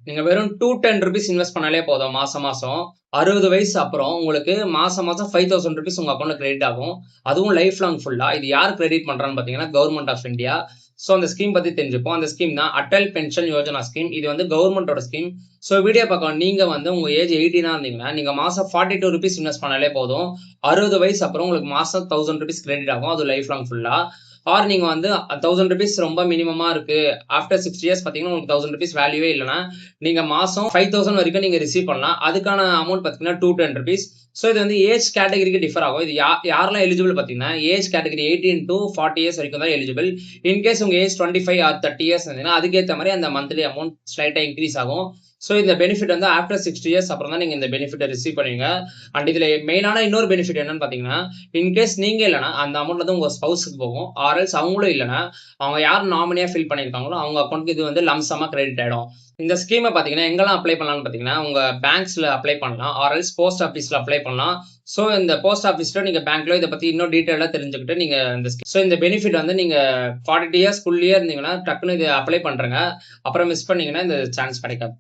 நீங்க வெறும் ₹210 இன்வெஸ்ட் பண்ணாலே போதும் மாசம் மாசம். 60 வயசு அப்புறம் உங்களுக்கு மாசம் மாசம் ₹5000 உங்க அக்கவுண்ட்ல கிரெடிட் ஆகும். அதுவும் லைஃப் லாங் ஃபுல்லா. இது யார் கிரெடிட் பண்றான்னு பார்த்தீங்கன்னா, கவர்ன்மென்ட் ஆஃப் இந்தியா. ஸோ அந்த ஸ்கீம் பத்தி தெரிஞ்சுப்போம். அந்த ஸ்கீம் தான் அட்டல் பென்ஷன் யோஜனா ஸ்கீம். இது வந்து கவர்ன்மென்ட்டோட ஸ்கீம். ஸோ வீடியோ பார்க்க நீங்க வந்து உங்க ஏஜ் 18 இருந்தீங்கன்னா, நீங்க மாசம் ₹42 இன்வெஸ்ட் பண்ணாலே போதும். 60 வயசு அப்புறம் உங்களுக்கு மாசம் ₹1000 கிரெடிட் ஆகும். அது லைஃப் லாங் ஃபுல்லா. ஆர் நீங்க வந்து ₹1000 ரொம்ப மினிமமா இருக்கு. ஆஃப்டர் 60 இயர்ஸ் பார்த்தீங்கன்னா, உங்களுக்கு ₹1000 வேல்யூவே இல்லன்னா, நீங்க மாசம் 5000 வரைக்கும் நீங்க ரிசீவ் பண்ணலாம். அதுக்கான அமௌண்ட் பார்த்தீங்கன்னா, ₹210. ஸோ இது வந்து ஏஜ் கேட்டகரிக்கு டிஃபர் ஆகும். இது யாரெல்லாம் எலிஜிபிள் பார்த்தீங்கன்னா, ஏஜ் கேட்டகரி 18 டூ 40 இயர்ஸ் வரைக்கும் தான் எலிஜிபிள். இன்கேஸ் உங்க ஏஜ் 25 ஆர் 30 இயர்ஸ் இருந்தீங்கன்னா, அதுக்கேத்த மாரி அந்த மந்த்லி அமௌண்ட் ஸ்லைட்டா இன்கிரீஸ் ஆகும். ஸோ இந்த பெனிஃபிட் வந்து ஆஃப்டர் 60 இயர்ஸ் அப்புறம் தான் நீங்க இந்த பெனிஃபிட்ட ரிசீவ் பண்ணுவீங்க. அண்ட் இதுல மெயினான இன்னொரு பெனிஃபிட் என்னன்னு பார்த்தீங்கன்னா, இன்கேஸ் நீங்க இல்லன்னா, அந்த அமௌண்ட் வந்து உங்க ஸ்பௌஸ்க்கு போகும். ஆர் எல்ஸ் அவங்களும் இல்லன்னா, அவங்க யார் நாமினியா ஃபில் பண்ணியிருக்காங்களோ, அவங்க அக்கவுண்ட்க்கு இது வந்து லம்ப் சம்மா கிரெடிட் ஆயிடும். இந்த ஸ்கீம பார்த்தீங்கன்னா, எங்கெல்லாம் அப்ளை பண்ணலாம்னு பார்த்தீங்கன்னா, உங்க பேங்க்ஸ்ல அப்ளை பண்ணலாம். ஆர் எல்ஸ் போஸ்ட் ஆஃபீஸ்ல அப்ளை பண்ணலாம். ஸோ இந்த போஸ்ட் ஆஃபீஸ்ல நீங்க பேங்க்ல இத பத்தி இன்னும் டீட்டெயிலா தெரிஞ்சுக்கிட்டு நீங்க இந்த பெனிஃபிட் வந்து நீங்க 42 இயர்ஸ்க்குள்ளயே இருந்தீங்கன்னா, டக்குனு இத அப்ளை பண்றுங்க. அப்புறம் மிஸ் பண்ணீங்கன்னா இந்த சான்ஸ் கிடைக்காது.